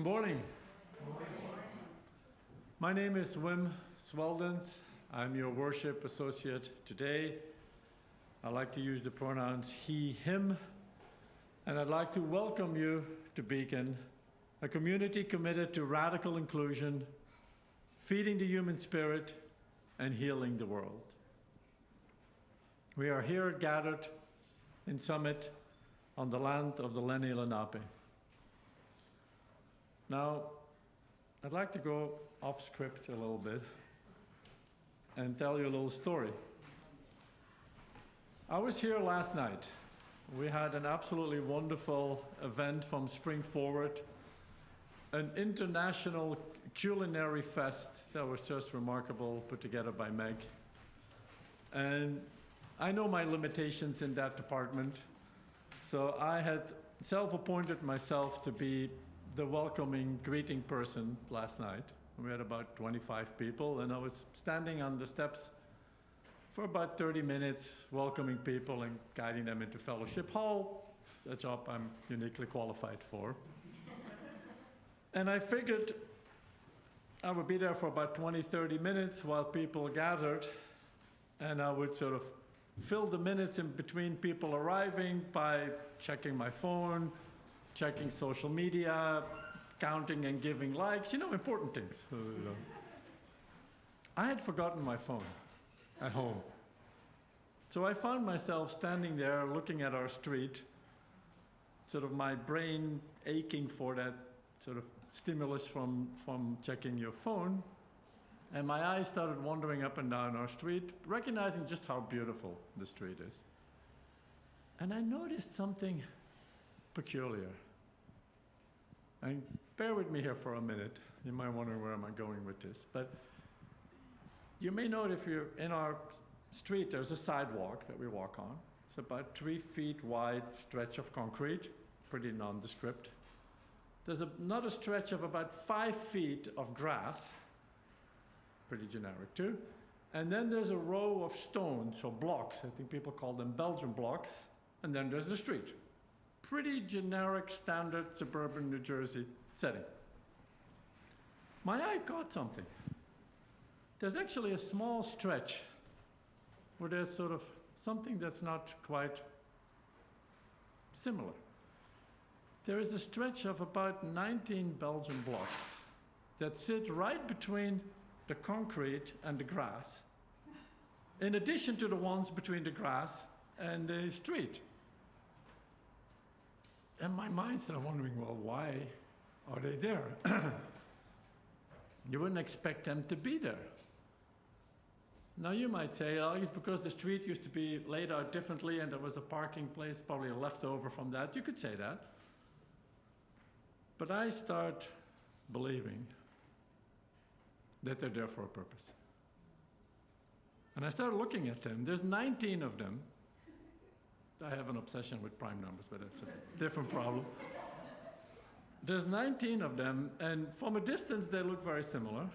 morning. My name is Wim Sweldens. I'm your worship associate today. I like to use the pronouns he, him, and I'd like to welcome you to Beacon, a community committed to radical inclusion, feeding the human spirit, and healing the world. We are here gathered in Summit on the land of the Lenni Lenape. Now, I'd like to go off script a little bit and tell you a little story. I was here last night. We had an absolutely wonderful event from Spring Forward, an international culinary fest that was just remarkable, put together by Meg. And I know my limitations in that department, so I had self-appointed myself to be the welcoming greeting person last night. We had about 25 people, and I was standing on the steps for about 30 minutes, welcoming people and guiding them into Fellowship Hall, a job I'm uniquely qualified for. And I figured I would be there for about 20, 30 minutes while people gathered, and I would sort of fill the minutes in between people arriving by checking my phone, checking social media, counting and giving likes, important things. I had forgotten my phone at home. So I found myself standing there looking at our street, sort of my brain aching for that sort of stimulus from checking your phone. And my eyes started wandering up and down our street, recognizing just how beautiful the street is. And I noticed something peculiar. And bear with me here for a minute. You might wonder where am I going with this. But you may note if you're in our street, there's a sidewalk that we walk on. It's about 3 feet wide stretch of concrete, pretty nondescript. There's another stretch of about 5 feet of grass, pretty generic too. And then there's a row of stones or blocks. I think people call them Belgian blocks. And then there's the street. Pretty generic, standard suburban New Jersey setting. My eye caught something. There's actually a small stretch where there's sort of something that's not quite similar. There is a stretch of about 19 Belgian blocks that sit right between the concrete and the grass, in addition to the ones between the grass and the street. And my mind started wondering, well, why are they there? You wouldn't expect them to be there. Now you might say, oh, it's because the street used to be laid out differently and there was a parking place, probably a leftover from that. You could say that. But I start believing that they're there for a purpose. And I started looking at them. There's 19 of them. I have an obsession with prime numbers, but that's a different problem. There's 19 of them, and from a distance they look very similar.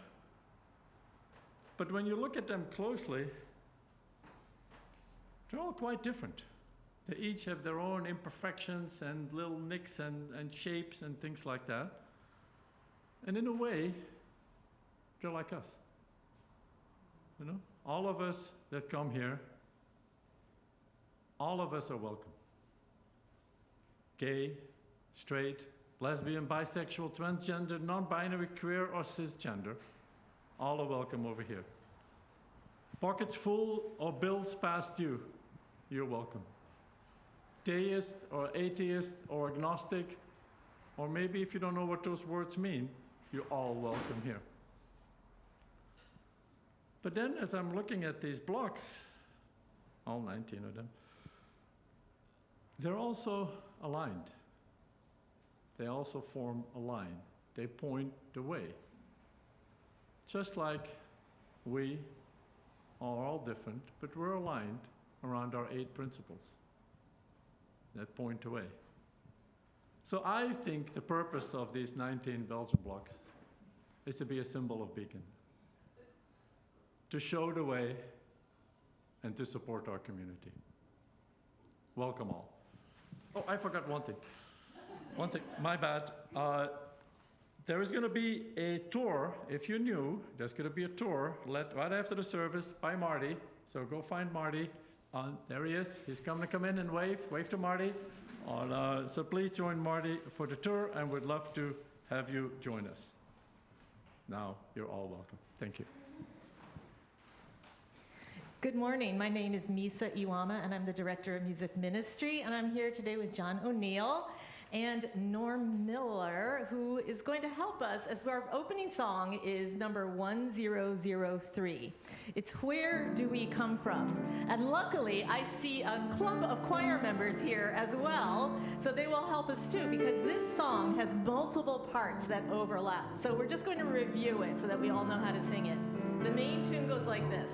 But when you look at them closely, they're all quite different. They each have their own imperfections and little nicks and shapes and things like that. And in a way, they're like us. All of us that come here, all of us are welcome. Gay, straight, lesbian, bisexual, transgender, non-binary, queer, or cisgender, all are welcome over here. Pockets full or bills past due, you're welcome. Deist or atheist or agnostic, or maybe if you don't know what those words mean, you're all welcome here. But then as I'm looking at these blocks, all 19 of them, they're also aligned. They also form a line. They point the way. Just like we are all different, but we're aligned around our 8 principles that point the way. So I think the purpose of these 19 Belgian blocks is to be a symbol of Beacon, to show the way and to support our community. Welcome all. Oh, I forgot one thing. My bad. There is going to be a tour. If you're new, there's going to be a tour right after the service by Marty. So go find Marty. There he is. He's going to come in and wave. Wave to Marty. So please join Marty for the tour, and we'd love to have you join us. Now, you're all welcome. Thank you. Good morning. My name is Misa Iwama, and I'm the Director of Music Ministry, and I'm here today with John O'Neill and Norm Miller, who is going to help us, as our opening song is number 1003. It's Where Do We Come From? And luckily, I see a clump of choir members here as well, so they will help us too, because this song has multiple parts that overlap. So we're just going to review it so that we all know how to sing it. The main tune goes like this.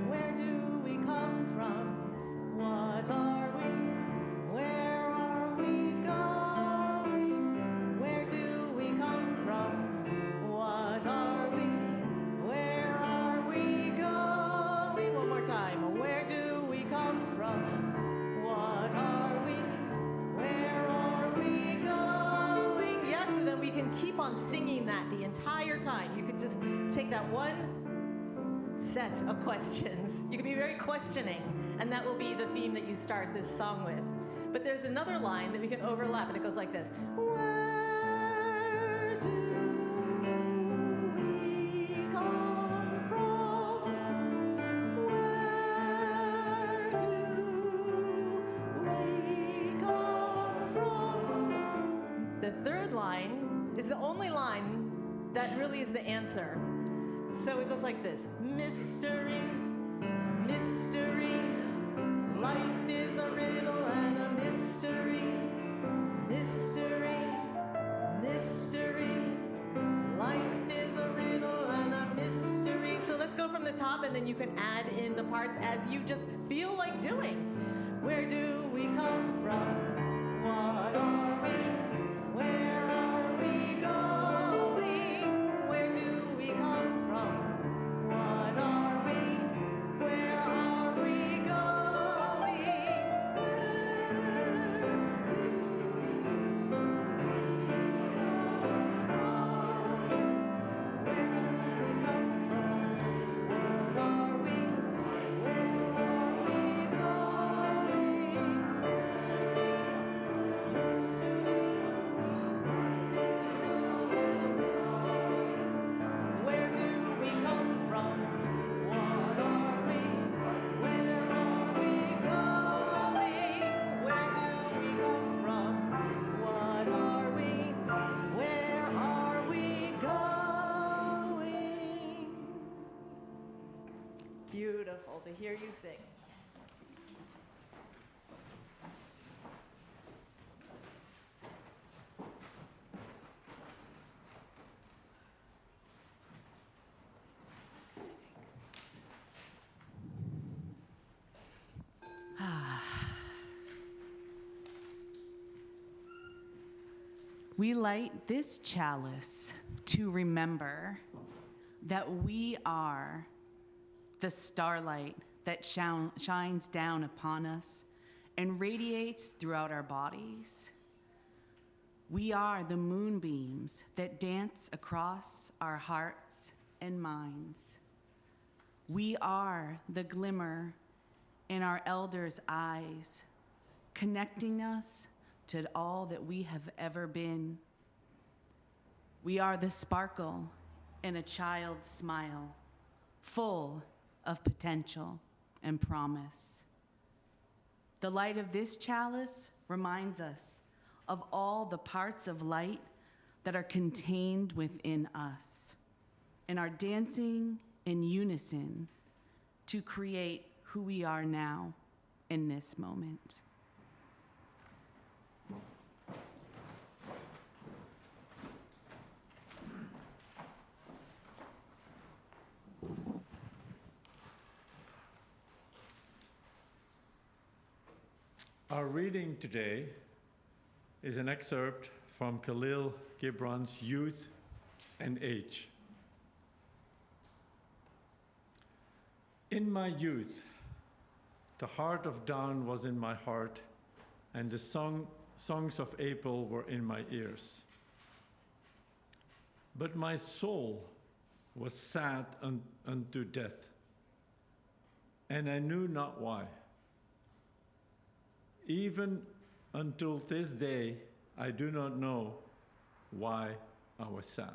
Where do we come from? What are we? Where are we going? Where do we come from? What are we? Where are we going? One more time. Where do we come from? What are we? Where are we going? Yes, and then we can keep on singing that the entire time. You could just take that one set of questions. You can be very questioning, and that will be the theme that you start this song with. But there's another line that we can overlap, and it goes like this. Where do we come from? Where do we come from? The third line is the only line that really is the answer. So it goes like this. Mystery, mystery, life is a riddle and a mystery. Mystery, mystery, life is a riddle and a mystery. So let's go from the top, and then you can add in the parts as you just feel like doing. Where do we come from? What are we? Where are we going? Where do we come from? What are we? Where are we going? Where do we come from? What are we? Where are we going? Mystery, mystery, life is a riddle and a mystery. Where do we come from? What are we? Where are we going? Where do we come from? What are we? Where are we going? Beautiful to hear you sing. We light this chalice to remember that we are the starlight that shines down upon us and radiates throughout our bodies. We are the moonbeams that dance across our hearts and minds. We are the glimmer in our elders' eyes, connecting us to all that we have ever been. We are the sparkle in a child's smile, full of potential and promise. The light of this chalice reminds us of all the parts of light that are contained within us and are dancing in unison to create who we are now in this moment. Our reading today is an excerpt from Khalil Gibran's Youth and Age. In my youth, the heart of dawn was in my heart, and the songs of April were in my ears. But my soul was sad unto death, and I knew not why. Even until this day, I do not know why I was sad.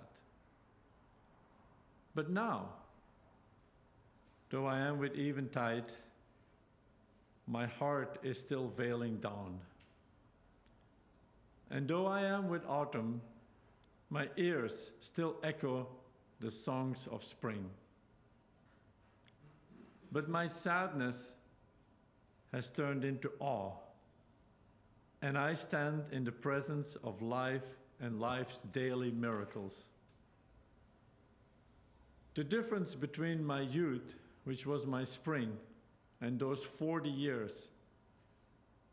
But now, though I am with eventide, my heart is still veiling down. And though I am with autumn, my ears still echo the songs of spring. But my sadness has turned into awe, and I stand in the presence of life and life's daily miracles. The difference between my youth, which was my spring, and those 40 years,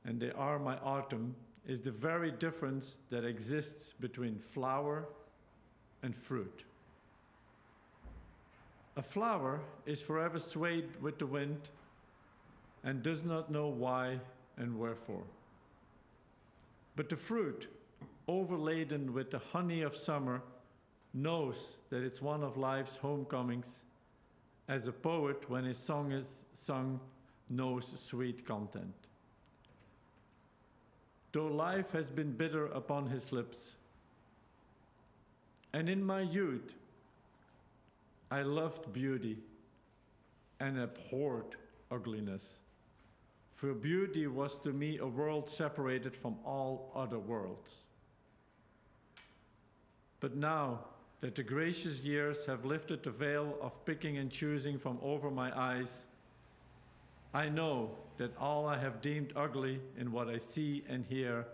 and they are my autumn, is the very difference that exists between flower and fruit. A flower is forever swayed with the wind and does not know why and wherefore. But the fruit, overladen with the honey of summer, knows that it's one of life's homecomings, as a poet, when his song is sung, knows sweet content. Though life has been bitter upon his lips, and in my youth, I loved beauty and abhorred ugliness. For beauty was to me a world separated from all other worlds. But now that the gracious years have lifted the veil of picking and choosing from over my eyes, I know that all I have deemed ugly in what I see and hear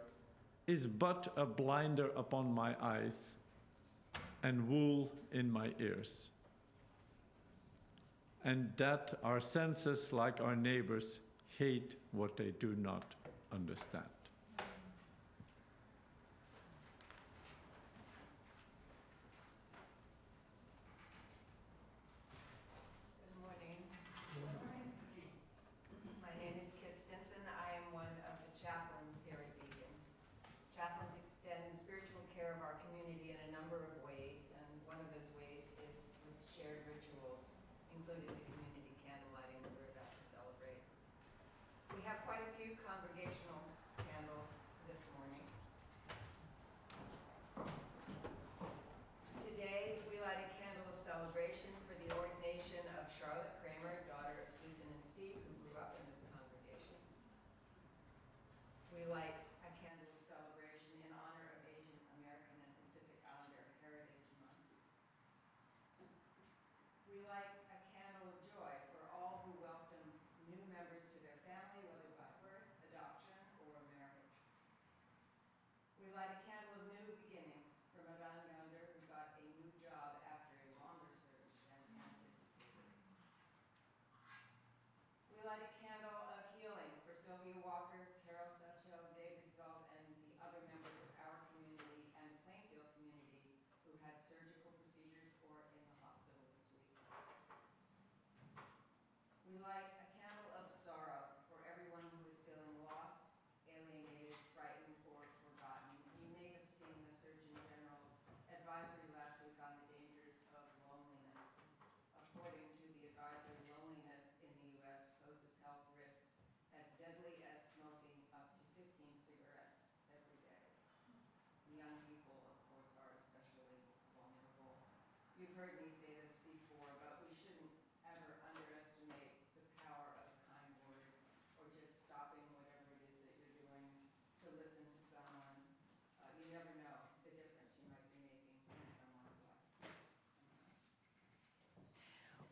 is but a blinder upon my eyes and wool in my ears. And that our senses, like our neighbors, hate what they do not understand.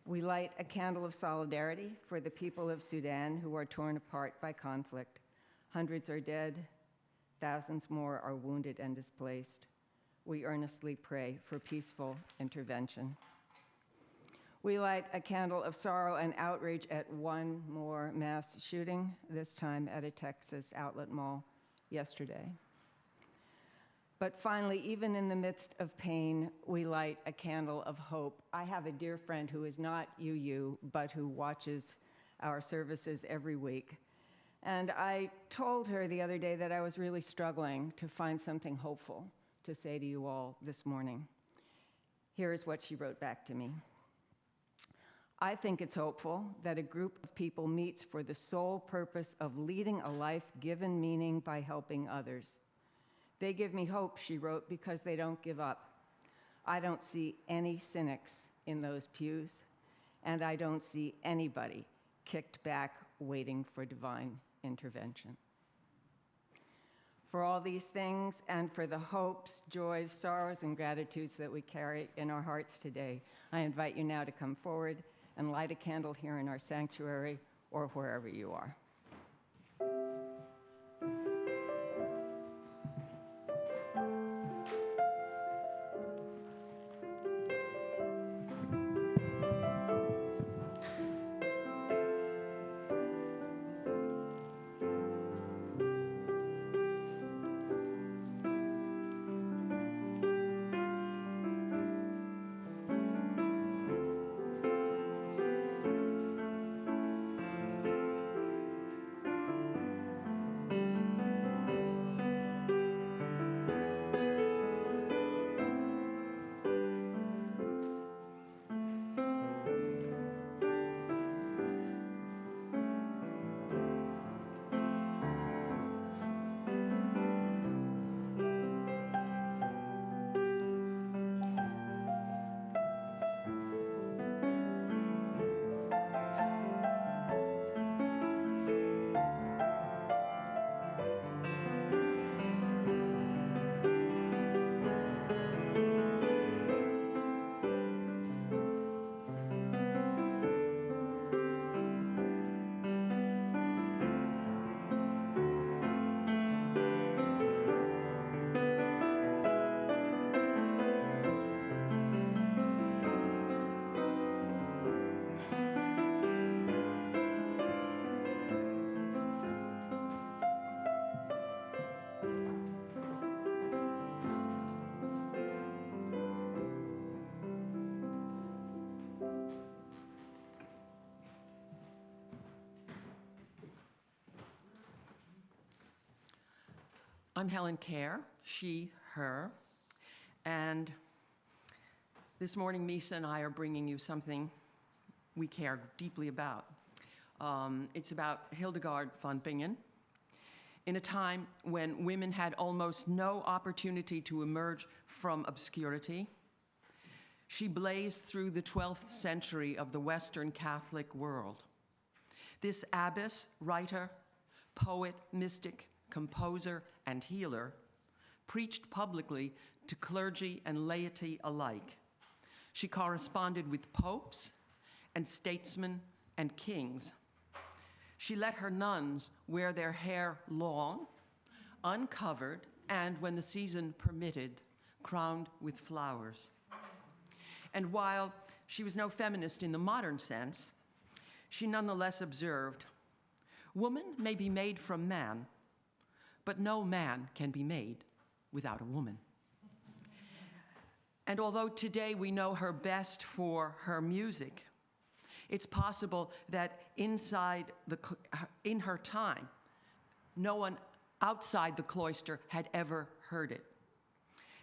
We light a candle of solidarity for the people of Sudan who are torn apart by conflict. Hundreds are dead, thousands more are wounded and displaced. We earnestly pray for peaceful intervention. We light a candle of sorrow and outrage at one more mass shooting, this time at a Texas outlet mall yesterday. But finally, even in the midst of pain, we light a candle of hope. I have a dear friend who is not UU, but who watches our services every week. And I told her the other day that I was really struggling to find something hopeful to say to you all this morning. Here is what she wrote back to me. I think it's hopeful that a group of people meets for the sole purpose of leading a life given meaning by helping others. They give me hope, she wrote, because they don't give up. I don't see any cynics in those pews, and I don't see anybody kicked back waiting for divine intervention. For all these things and for the hopes, joys, sorrows, and gratitudes that we carry in our hearts today, I invite you now to come forward and light a candle here in our sanctuary or wherever you are. I'm Helen Kerr, she, her, and this morning Misa and I are bringing you something we care deeply about. It's about Hildegard von Bingen. In a time when women had almost no opportunity to emerge from obscurity, she blazed through the 12th century of the Western Catholic world. This abbess, writer, poet, mystic, composer, and healer, preached publicly to clergy and laity alike. She corresponded with popes and statesmen and kings. She let her nuns wear their hair long, uncovered, and when the season permitted, crowned with flowers. And while she was no feminist in the modern sense, she nonetheless observed, woman may be made from man, but no man can be made without a woman. And although today we know her best for her music, it's possible that in her time, no one outside the cloister had ever heard it.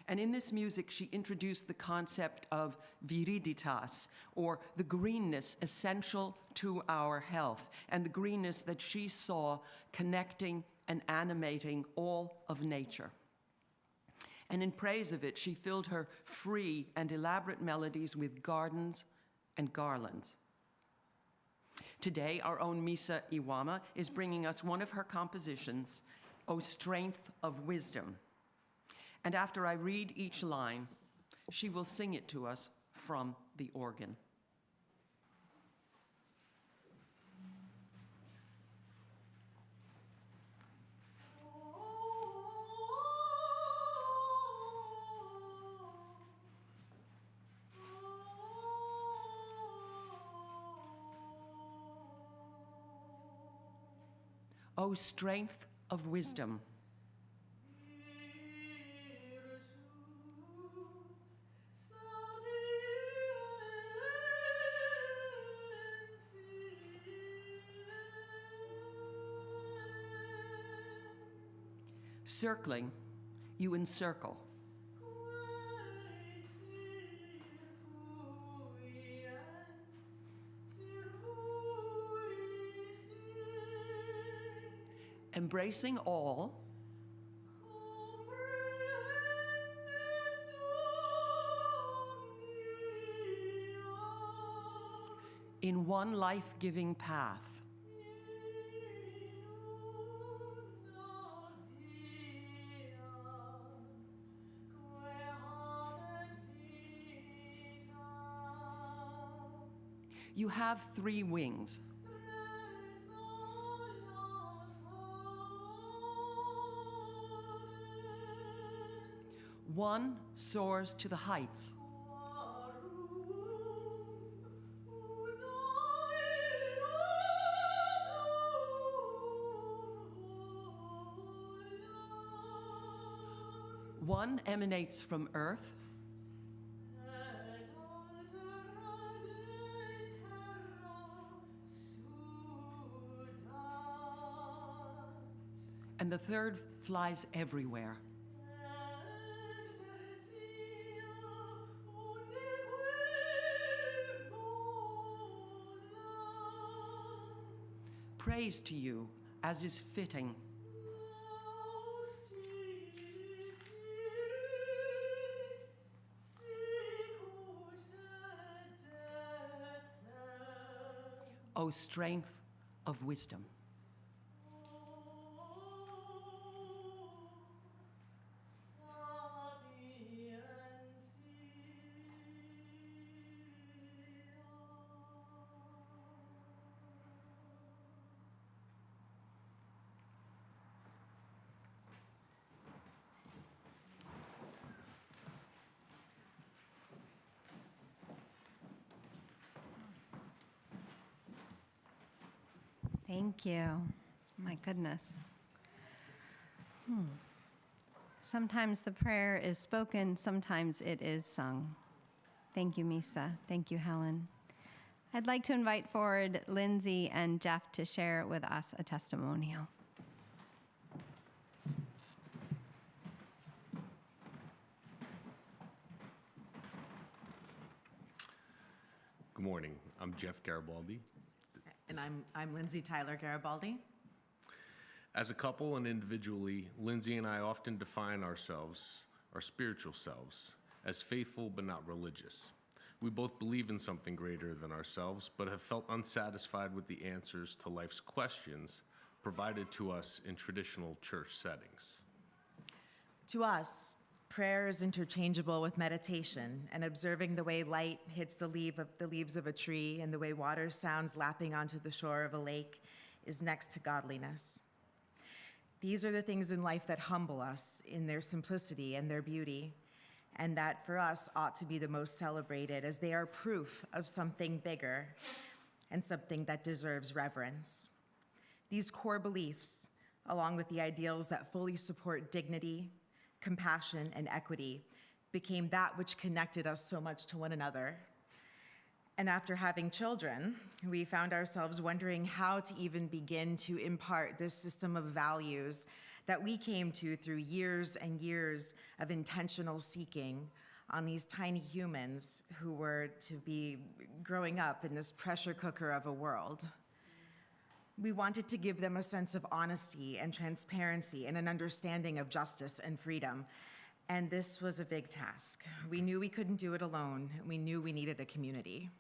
And in this music, she introduced the concept of viriditas, or the greenness essential to our health, and the greenness that she saw connecting and animating all of nature. And in praise of it, she filled her free and elaborate melodies with gardens and garlands. Today, our own Misa Iwama is bringing us one of her compositions, O Strength of Wisdom. And after I read each line, she will sing it to us from the organ. O strength of wisdom. Circling, you encircle. embracing all in one life-giving path. You have 3 wings. One soars to the heights. One emanates from earth. And the third flies everywhere. Praise to you, as is fitting. O strength of wisdom. Thank you. My goodness. Sometimes the prayer is spoken, sometimes it is sung. Thank you, Misa. Thank you, Helen. I'd like to invite forward Lindsay and Jeff to share with us a testimonial. Good morning. I'm Jeff Garibaldi. And I'm Lindsay Tyler Garibaldi. As a couple and individually, Lindsay and I often define ourselves, our spiritual selves, as faithful but not religious. We both believe in something greater than ourselves, but have felt unsatisfied with the answers to life's questions provided to us in traditional church settings. To us, prayer is interchangeable with meditation and observing the way light hits the leaves of a tree and the way water sounds lapping onto the shore of a lake is next to godliness. These are the things in life that humble us in their simplicity and their beauty, and that for us ought to be the most celebrated, as they are proof of something bigger and something that deserves reverence. These core beliefs, along with the ideals that fully support dignity, compassion, and equity, became that which connected us so much to one another. And after having children, we found ourselves wondering how to even begin to impart this system of values that we came to through years and years of intentional seeking on these tiny humans who were to be growing up in this pressure cooker of a world. We wanted to give them a sense of honesty and transparency and an understanding of justice and freedom. And this was a big task. We knew we couldn't do it alone. We knew we needed a community.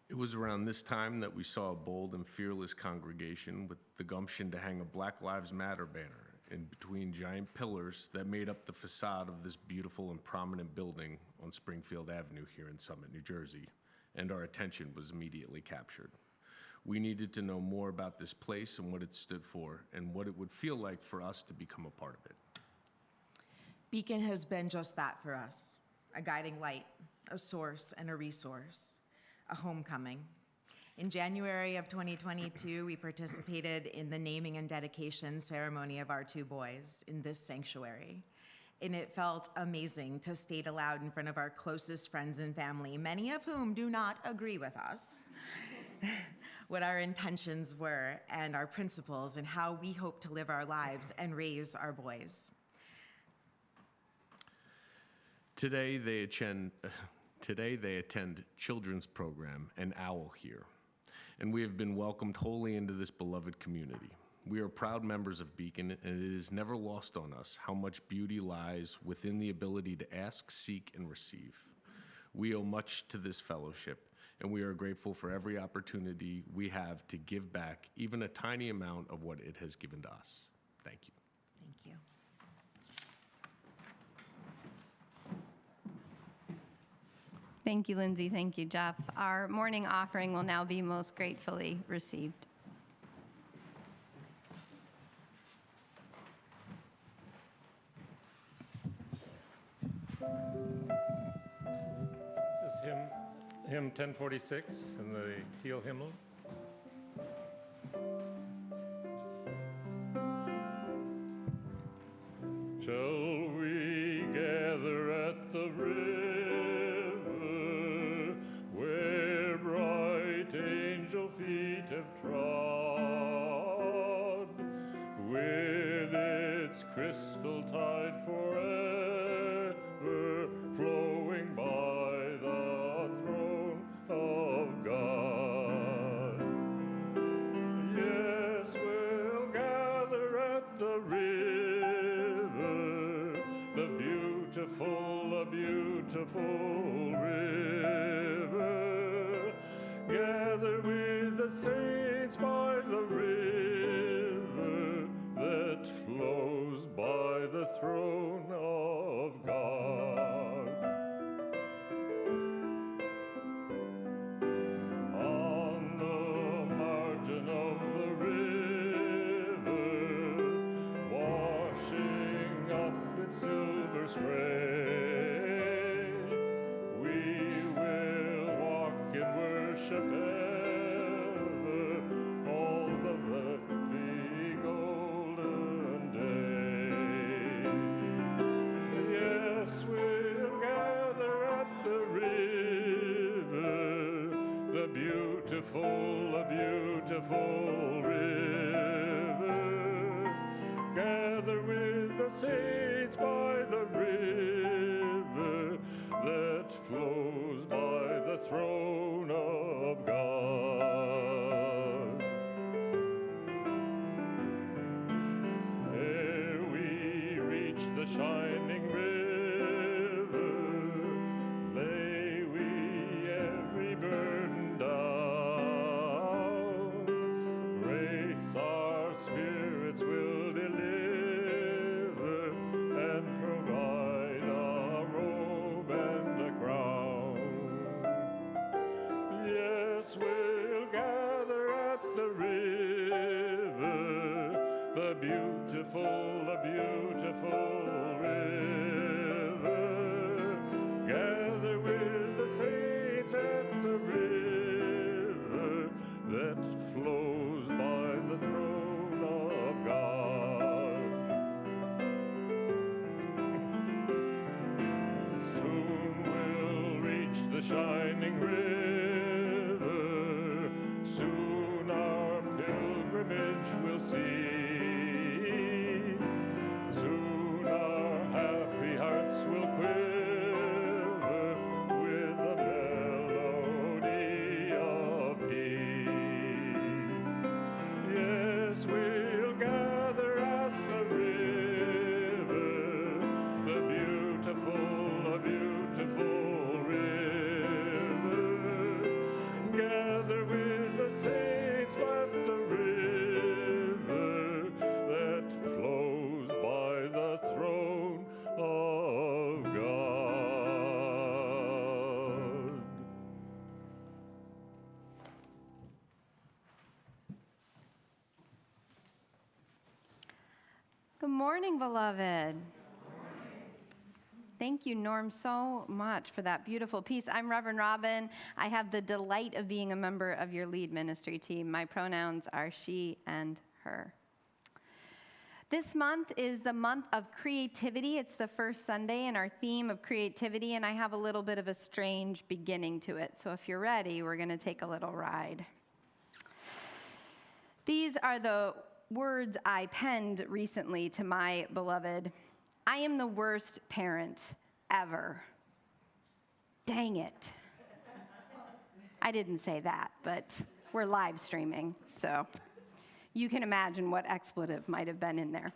It was around this time that we saw a bold and fearless congregation with the gumption to hang a Black Lives Matter banner in between giant pillars that made up the facade of this beautiful and prominent building on Springfield Avenue here in Summit, New Jersey, and our attention was immediately captured. We needed to know more about this place and what it stood for and what it would feel like for us to become a part of it. Beacon has been just that for us, a guiding light, a source and a resource, a homecoming. In January of 2022, we participated in the naming and dedication ceremony of our 2 boys in this sanctuary. And it felt amazing to state aloud in front of our closest friends and family, many of whom do not agree with us, what our intentions were and our principles and how we hope to live our lives and raise our boys. Today they attend children's program, An Owl Here. and we have been welcomed wholly into this beloved community. We are proud members of Beacon, and it is never lost on us how much beauty lies within the ability to ask, seek, and receive. We owe much to this fellowship, and we are grateful for every opportunity we have to give back even a tiny amount of what it has given to us. Thank you. Thank you. Thank you, Lindsay. Thank you, Jeff. Our morning offering will now be most gratefully received. This is hymn 1046 in the teal hymnal. Shall we gather at the river where bright angel feet have trod, with its crystal tide forever flowing by the throne of God? Yes, we'll gather at the river, the beautiful river. Gather with the saints by the river that flows by the throne of God. On the margin of the river, washing up its silver spray, we will walk in worship ever all the golden day. Yes, we'll gather at the river, the beautiful river. Gather with the saints by the river that flows by the throne of God. Ere we reach the shining river, lay we every burden down. Grace our spirits will deliver and provide a robe and a crown. Yes, we'll gather at the river, the beautiful river. Gather with the saints at the river that flows by the throne of God. Soon we'll reach the shining river, soon our pilgrimage will cease, soon our happy hearts will quiver with the melody of peace. Yes, we'll gather at the river, the beautiful river. Gather with the saints by the river that flows by the throne of God. Good morning, beloved. Thank you, Norm, so much for that beautiful piece. I'm Reverend Robin. I have the delight of being a member of your lead ministry team. My pronouns are she and her. This month is the month of creativity. It's the first Sunday in our theme of creativity, and I have a little bit of a strange beginning to it. So if you're ready, we're going to take a little ride. These are the words I penned recently to my beloved. I am the worst parent ever. Dang it. I didn't say that, but We're live streaming, so you can imagine what expletive might have been in there.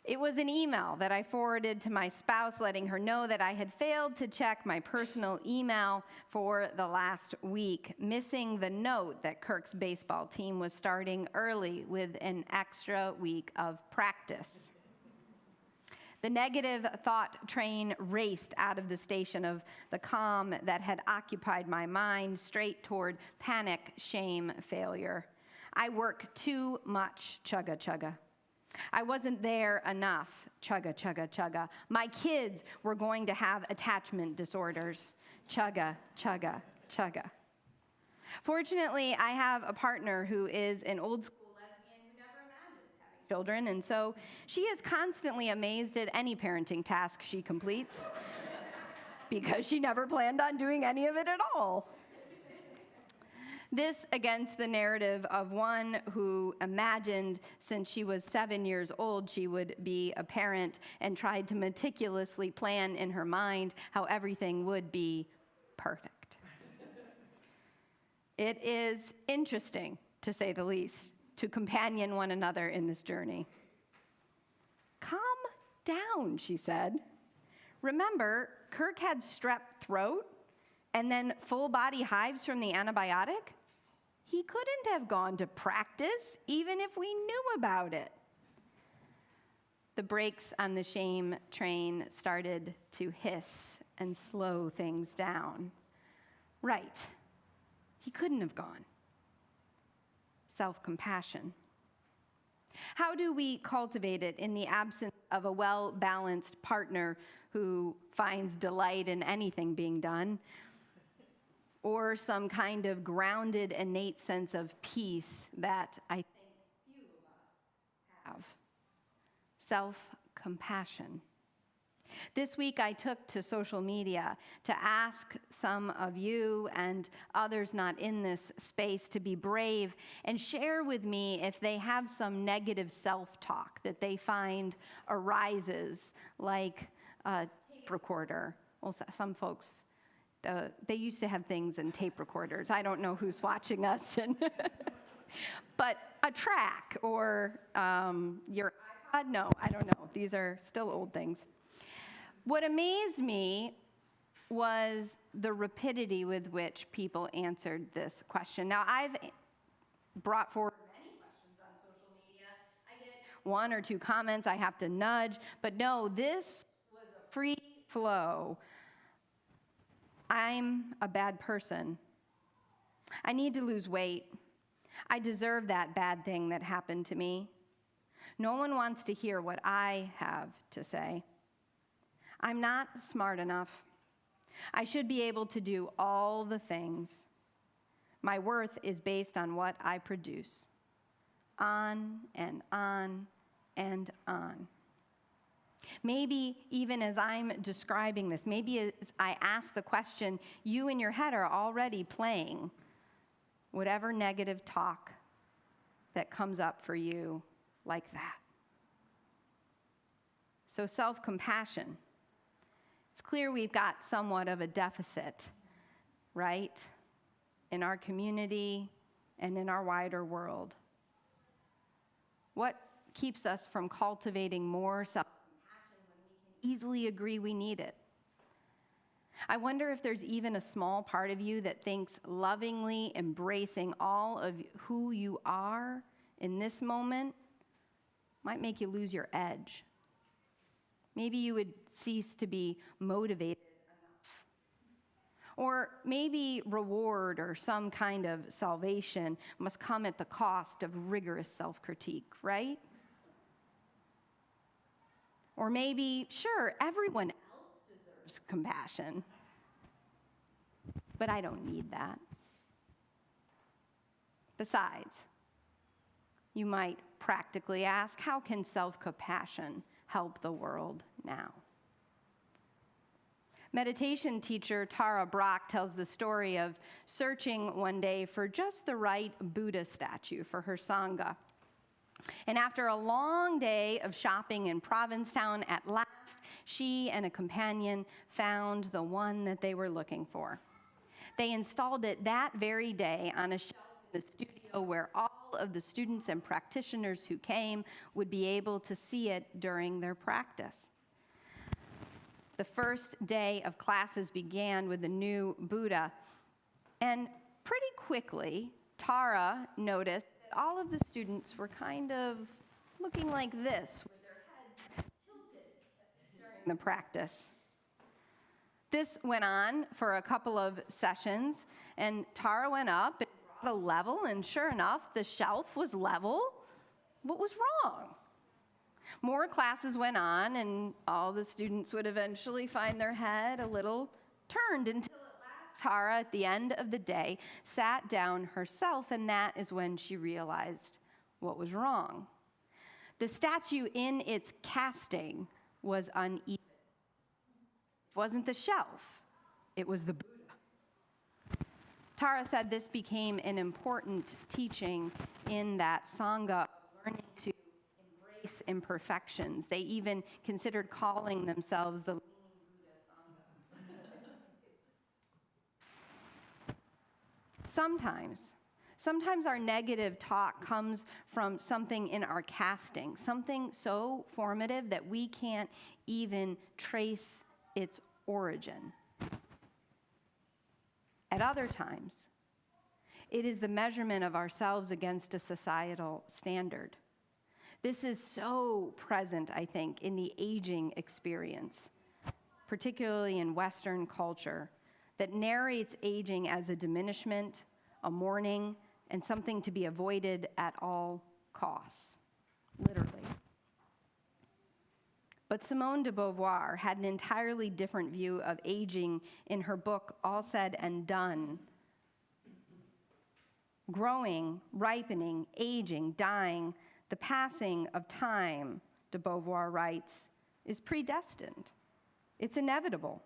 It was an email that I forwarded to my spouse, letting her know that I had failed to check my personal email for the last week, missing the note that Kirk's baseball team was starting early with an extra week of practice. The negative thought train raced out of the station of the calm that had occupied my mind straight toward panic, shame, failure. I work too much, chugga, chugga. I wasn't there enough, chugga, chugga, chugga. My kids were going to have attachment disorders, chugga, chugga, chugga. Fortunately, I have a partner who is an old school lesbian who never imagined having children, and so she is constantly amazed at any parenting task she completes because she never planned on doing any of it at all. This against the narrative of one who imagined since she was 7 years old she would be a parent and tried to meticulously plan in her mind how everything would be perfect. It is interesting, to say the least, to companion one another in this journey. Calm down, she said. Remember, Kirk had strep throat and then full body hives from the antibiotic? He couldn't have gone to practice, even if we knew about it. The brakes on the shame train started to hiss and slow things down. Right. He couldn't have gone. Self-compassion. How do we cultivate it in the absence of a well-balanced partner who finds delight in anything being done? Or some kind of grounded, innate sense of peace that I think few of us have. Self-compassion. This week I took to social media to ask some of you and others not in this space to be brave and share with me if they have some negative self-talk that they find arises, like a tape recorder. Well, some folks, they used to have things in tape recorders. I don't know who's watching us. But a track or your iPod? No, I don't know. These are still old things. What amazed me was the rapidity with which people answered this question. Now, I've brought forward many questions on social media. I get one or two comments I have to nudge, but no, this was a free flow. I'm a bad person. I need to lose weight. I deserve that bad thing that happened to me. No one wants to hear what I have to say. I'm not smart enough. I should be able to do all the things. My worth is based on what I produce. On and on and on. Maybe even as I'm describing this, maybe as I ask the question, you in your head are already playing whatever negative talk that comes up for you like that. So self-compassion. It's clear we've got somewhat of a deficit, right? In our community and in our wider world. What keeps us from cultivating more self-compassion easily agree we need it? I wonder if there's even a small part of you that thinks lovingly embracing all of who you are in this moment might make you lose your edge. Maybe you would cease to be motivated enough. Or maybe reward or some kind of salvation must come at the cost of rigorous self-critique, right? Or maybe, sure, everyone else deserves compassion, but I don't need that. Besides, you might practically ask, how can self-compassion help the world now? Meditation teacher Tara Brach tells the story of searching one day for just the right Buddha statue for her Sangha. And after a long day of shopping in Provincetown, at last, she and a companion found the one that they were looking for. They installed it that very day on a shelf in the studio where all of the students and practitioners who came would be able to see it during their practice. The first day of classes began with the new Buddha, and pretty quickly, Tara noticed that all of the students were kind of looking like this, with their heads tilted during the practice. This went on for a couple of sessions, and Tara went up and brought a level, and sure enough, the shelf was level. What was wrong? More classes went on, and all the students would eventually find their head a little turned until at last Tara, at the end of the day, sat down herself, and that is when she realized what was wrong. The statue in its casting was uneven. It wasn't the shelf, it was the Buddha. Tara said this became an important teaching in that Sangha of learning to embrace imperfections. They even considered calling themselves the Leaning Buddha Sangha. Sometimes our negative talk comes from something in our casting, something so formative that we can't even trace its origin. At other times, it is the measurement of ourselves against a societal standard. This is so present, I think, in the aging experience, particularly in Western culture, that narrates aging as a diminishment, a mourning, and something to be avoided at all costs, literally. But Simone de Beauvoir had an entirely different view of aging in her book, All Said and Done. Growing, ripening, aging, dying, the passing of time, de Beauvoir writes, is predestined. It's inevitable.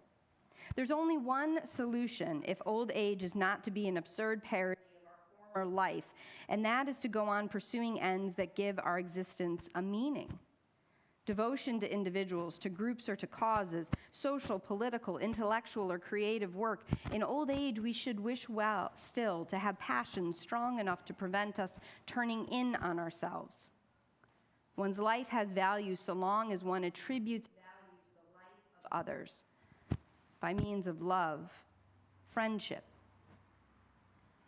There's only one solution if old age is not to be an absurd parody of our former life, and that is to go on pursuing ends that give our existence a meaning. Devotion to individuals, to groups, or to causes, social, political, intellectual, or creative work. In old age, we should wish well still to have passions strong enough to prevent us turning in on ourselves. One's life has value so long as one attributes value to the life of others by means of love, friendship,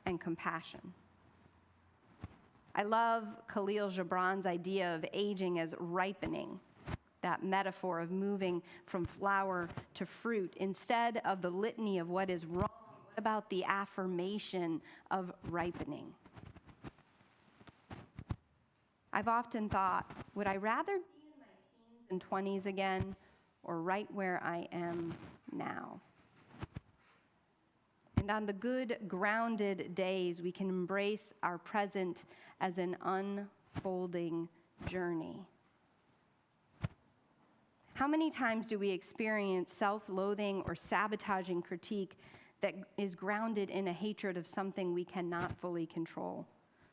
and compassion. I love Khalil Gibran's idea of aging as ripening, that metaphor of moving from flower to fruit. Instead of the litany of what is wrong, what about the affirmation of ripening? I've often thought, would I rather be in my teens and 20s again, or right where I am now? And on the good, grounded days, we can embrace our present as an unfolding journey. How many times do we experience self-loathing or sabotaging critique that is grounded in a hatred of something we cannot fully control?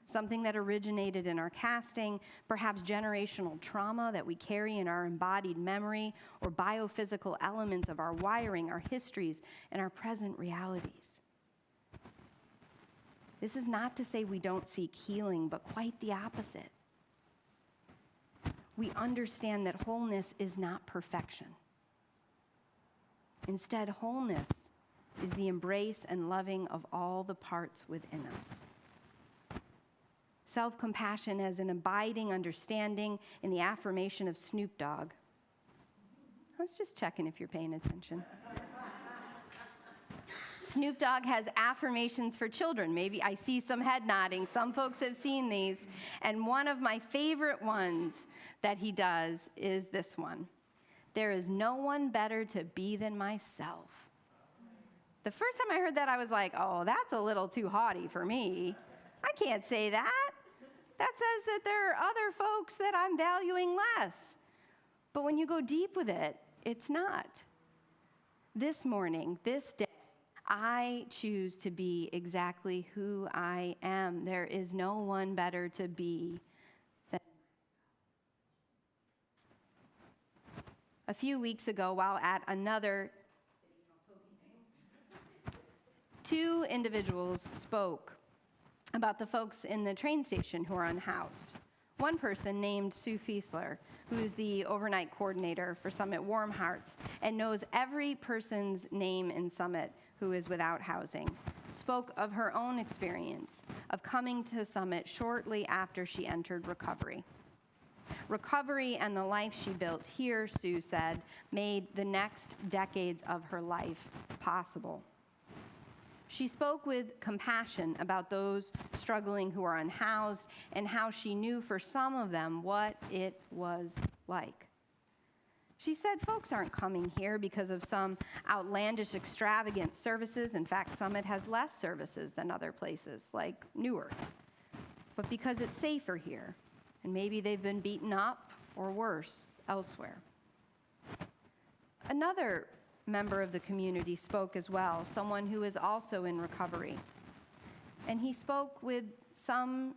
Something that originated in our casting, perhaps generational trauma that we carry in our embodied memory, or biophysical elements of our wiring, our histories, and our present realities. This is not to say we don't seek healing, but quite the opposite. We understand that wholeness is not perfection. Instead, wholeness is the embrace and loving of all the parts within us. Self-compassion as an abiding understanding in the affirmation of Snoop Dogg. I was just checking if you're paying attention. Snoop Dogg has affirmations for children. Maybe I see some head nodding. Some folks have seen these. And one of my favorite ones that he does is this one. There is no one better to be than myself. The first time I heard that, I was like, oh, that's a little too haughty for me. I can't say that. That says that there are other folks that I'm valuing less. But when you go deep with it, it's not. This morning, this day, I choose to be exactly who I am. There is no one better to be than myself. A few weeks ago, while at another city council meeting, Two individuals spoke about the folks in the train station who are unhoused. One person named Sue Fiesler, who is the overnight coordinator for Summit Warm Hearts and knows every person's name in Summit who is without housing, spoke of her own experience of coming to Summit shortly after she entered recovery. Recovery and the life she built here, Sue said, made the next decades of her life possible. She spoke with compassion about those struggling who are unhoused and how she knew for some of them what it was like. She said folks aren't coming here because of some outlandish, extravagant services. In fact, Summit has less services than other places like Newark, but because it's safer here, and maybe they've been beaten up or worse elsewhere. Another member of the community spoke as well, someone who is also in recovery. And he spoke with some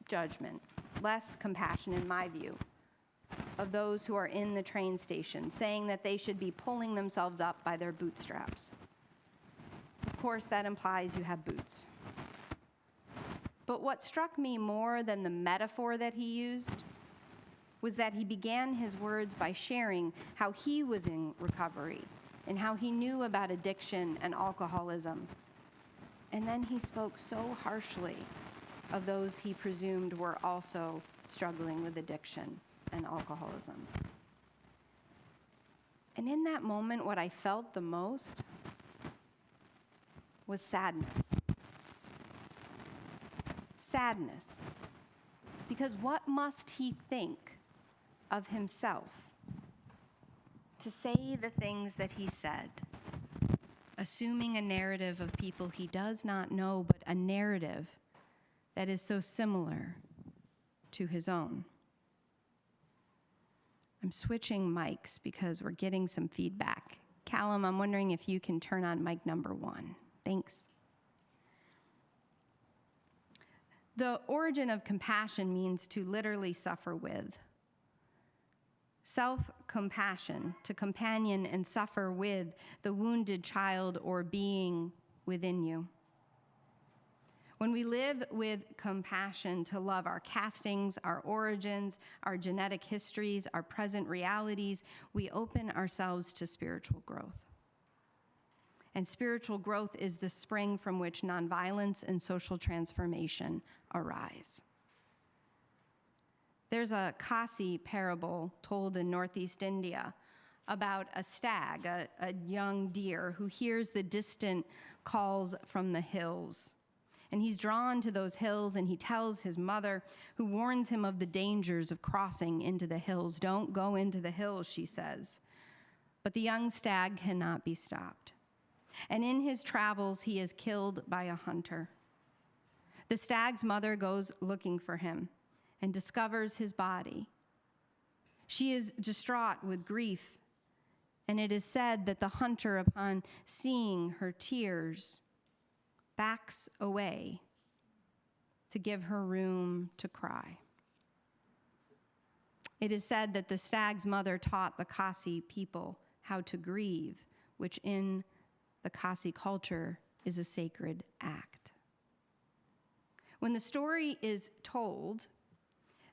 judgment, less compassion in my view, of those who are in the train station, saying that they should be pulling themselves up by their bootstraps. Of course, that implies you have boots. But what struck me more than the metaphor that he used was that he began his words by sharing how he was in recovery and how he knew about addiction and alcoholism. And then he spoke so harshly of those he presumed were also struggling with addiction and alcoholism. And in that moment, what I felt the most was sadness. Sadness. Because what must he think of himself to say the things that he said, assuming a narrative of people he does not know, but a narrative that is so similar to his own? I'm switching mics because we're getting some feedback. Callum, I'm wondering if you can turn on mic number 1. Thanks. The origin of compassion means to literally suffer with. Self-compassion, to companion and suffer with the wounded child or being within you. When we live with compassion to love our castings, our origins, our genetic histories, our present realities, we open ourselves to spiritual growth. And spiritual growth is the spring from which nonviolence and social transformation arise. There's a Kasi parable told in Northeast India about a stag, a young deer, who hears the distant calls from the hills. And he's drawn to those hills, and he tells his mother, who warns him of the dangers of crossing into the hills. "Don't go into the hills," she says. But the young stag cannot be stopped. And in his travels, he is killed by a hunter. The stag's mother goes looking for him and discovers his body. She is distraught with grief, and it is said that the hunter, upon seeing her tears, backs away to give her room to cry. It is said that the stag's mother taught the Kasi people how to grieve, which in the Kasi culture is a sacred act. When the story is told,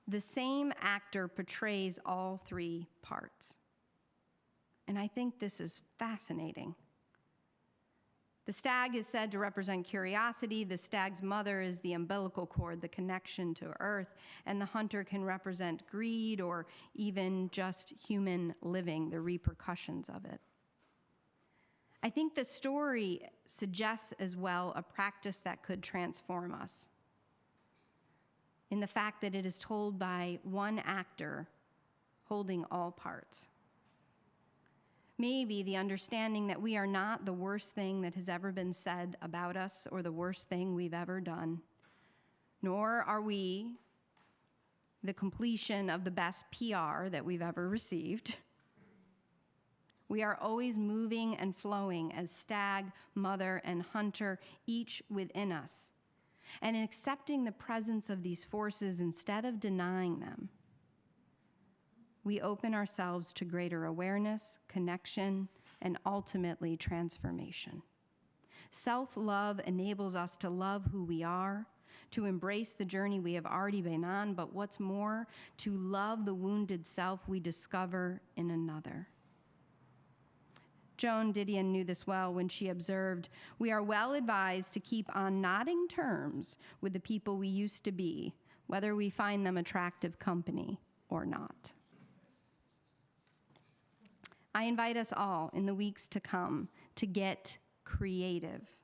the same actor portrays all 3 parts. And I think this is fascinating. The stag is said to represent curiosity. The stag's mother is the umbilical cord, the connection to earth. And the hunter can represent greed or even just human living, the repercussions of it. I think the story suggests as well a practice that could transform us, in the fact that it is told by one actor holding all parts. Maybe the understanding that we are not the worst thing that has ever been said about us or the worst thing we've ever done, nor are we the completion of the best PR that we've ever received. We are always moving and flowing as stag, mother, and hunter, each within us. And in accepting the presence of these forces instead of denying them, we open ourselves to greater awareness, connection, and ultimately transformation. Self-love enables us to love who we are, to embrace the journey we have already been on, but what's more, to love the wounded self we discover in another. Joan Didion knew this well when she observed, "We are well advised to keep on nodding terms with the people we used to be, whether we find them attractive company or not." I invite us all in the weeks to come to get creative.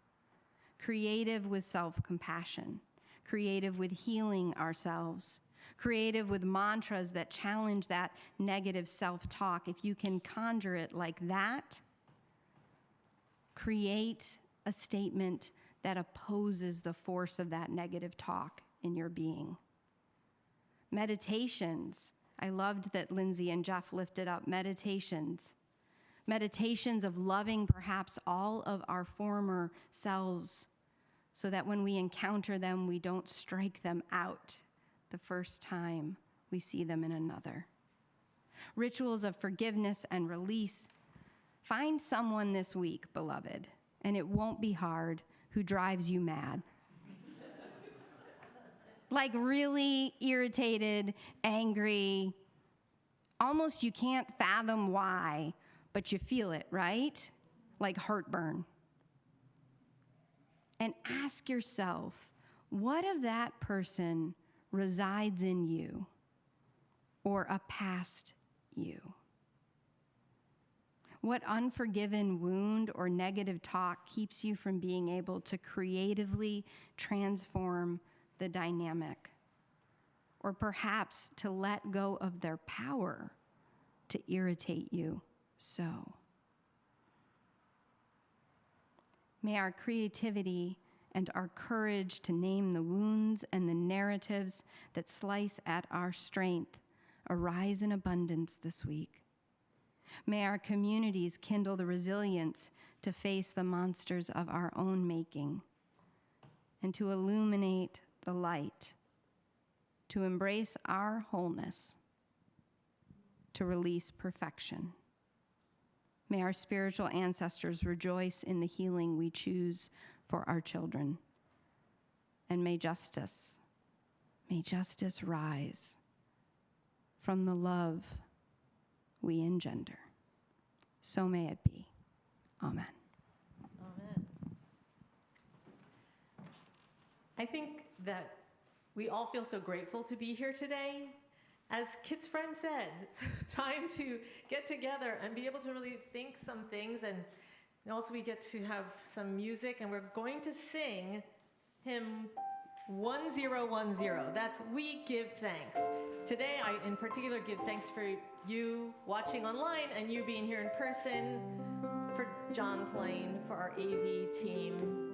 Creative with self-compassion, creative with healing ourselves, creative with mantras that challenge that negative self-talk. If you can conjure it like that, create a statement that opposes the force of that negative talk in your being. Meditations. I loved that Lindsay and Jeff lifted up meditations. Meditations of loving perhaps all of our former selves so that when we encounter them, we don't strike them out the first time we see them in another. Rituals of forgiveness and release. Find someone this week, beloved, and it won't be hard, who drives you mad. Like really irritated, angry, almost you can't fathom why, but you feel it, right? Like heartburn. And ask yourself, what of that person resides in you or a past you? What unforgiven wound or negative talk keeps you from being able to creatively transform the dynamic? Or perhaps to let go of their power to irritate you so. May our creativity and our courage to name the wounds and the narratives that slice at our strength arise in abundance this week. May our communities kindle the resilience to face the monsters of our own making and to illuminate the light, to embrace our wholeness, to release perfection. May our spiritual ancestors rejoice in the healing we choose for our children. And may justice rise from the love we engender. So may it be. Amen. Amen. I think that we all feel so grateful to be here today. As Kit's friend said, it's time to get together and be able to really think some things, and also we get to have some music, and we're going to sing hymn 1010. That's We Give Thanks. Today, I in particular give thanks for you watching online and you being here in person, for John playing, for our AV team.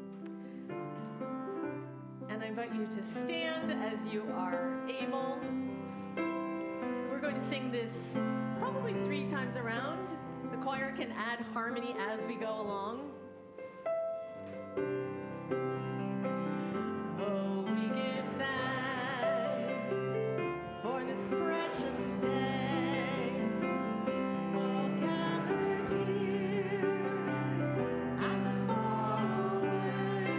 And I invite you to stand as you are able. We're going to sing this probably 3 times around. The choir can add harmony as we go along. Oh, we give thanks for this precious day, for all gathered here and this far away,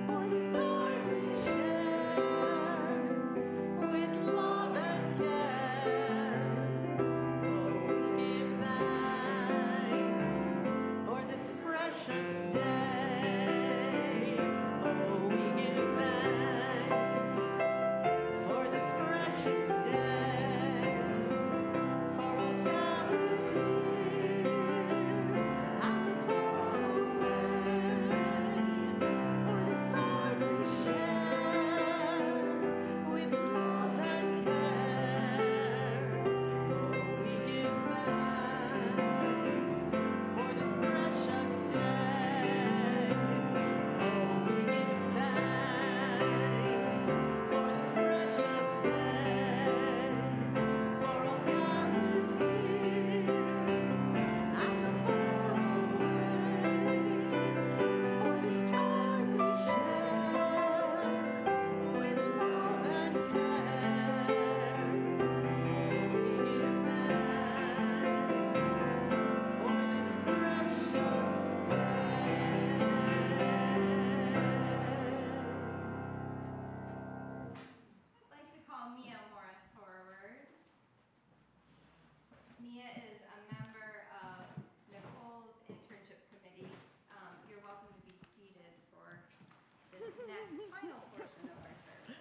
for this time we share with love and care. Oh, we give thanks for the next final portion of our service.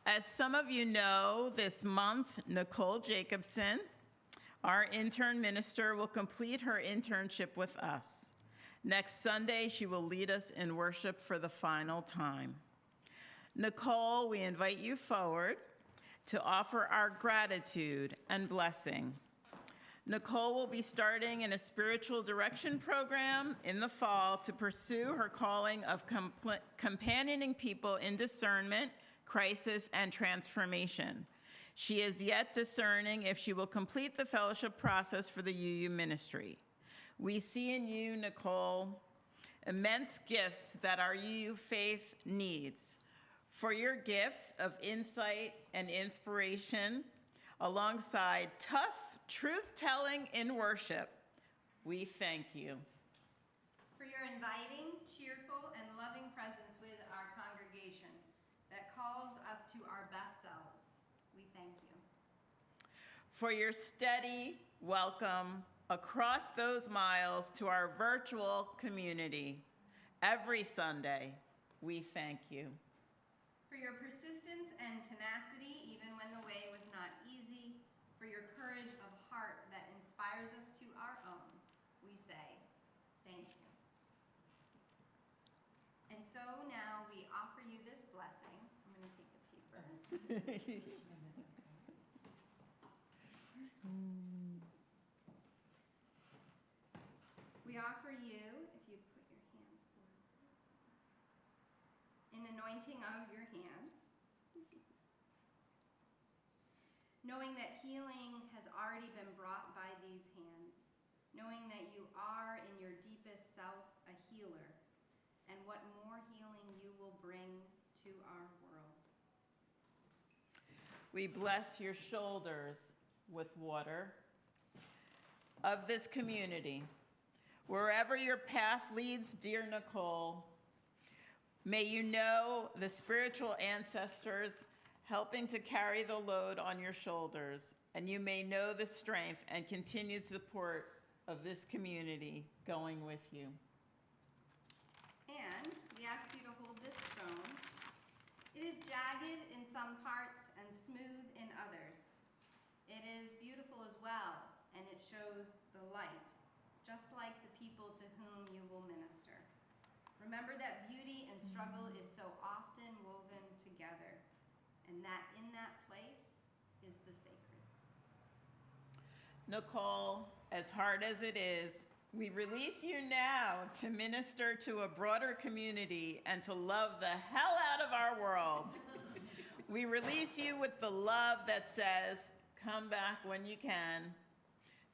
As some of you know, this month, Nicole Jacobson, our intern minister, will complete her internship with us. Next Sunday, she will lead us in worship for the final time. Nicole, we invite you forward to offer our gratitude and blessing. Nicole will be starting in a spiritual direction program in the fall to pursue her calling of companioning people in discernment, crisis, and transformation. She is yet discerning if she will complete the fellowship process for the UU ministry. We see in you, Nicole, immense gifts that our UU faith needs. For your gifts of insight and inspiration, alongside tough truth-telling in worship, we thank you. For your inviting, cheerful, and loving presence with our congregation that calls us to our best selves, we thank you. For your steady welcome across those miles to our virtual community every Sunday, we thank you. For your persistence and tenacity, even when the way was not easy, for your courage of heart that inspires us to our own, we say thank you. And so now we offer you this blessing. I'm going to take the paper. We offer you, if you put your hands forward, an anointing of your hands, knowing that healing has already been brought by these hands, knowing that you are in your deepest self a healer, and what more healing you will bring to our world. We bless your shoulders with water of this community. Wherever your path leads, dear Nicole, may you know the spiritual ancestors helping to carry the load on your shoulders, and you may know the strength and continued support of this community going with you. And we ask you to hold this stone. It is jagged in some parts and smooth in others. It is beautiful as well, and it shows the light, just like the people to whom you will minister. Remember that beauty and struggle is so often woven together, and that in that place is the sacred. Nicole, as hard as it is, we release you now to minister to a broader community and to love the hell out of our world. We release you with the love that says, come back when you can.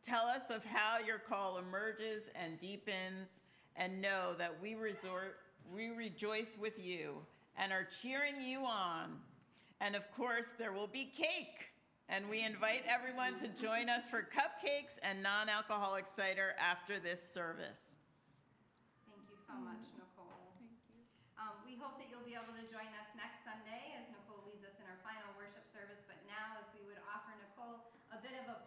Tell us of how your call emerges and deepens, and know that we rejoice with you and are cheering you on. And of course, there will be cake. And we invite everyone to join us for cupcakes and non-alcoholic cider after this service. Thank you so much, Nicole. Thank you. We hope that you'll be able to join us next Sunday as Nicole leads us in our final worship service. But now, if we would offer Nicole a bit of a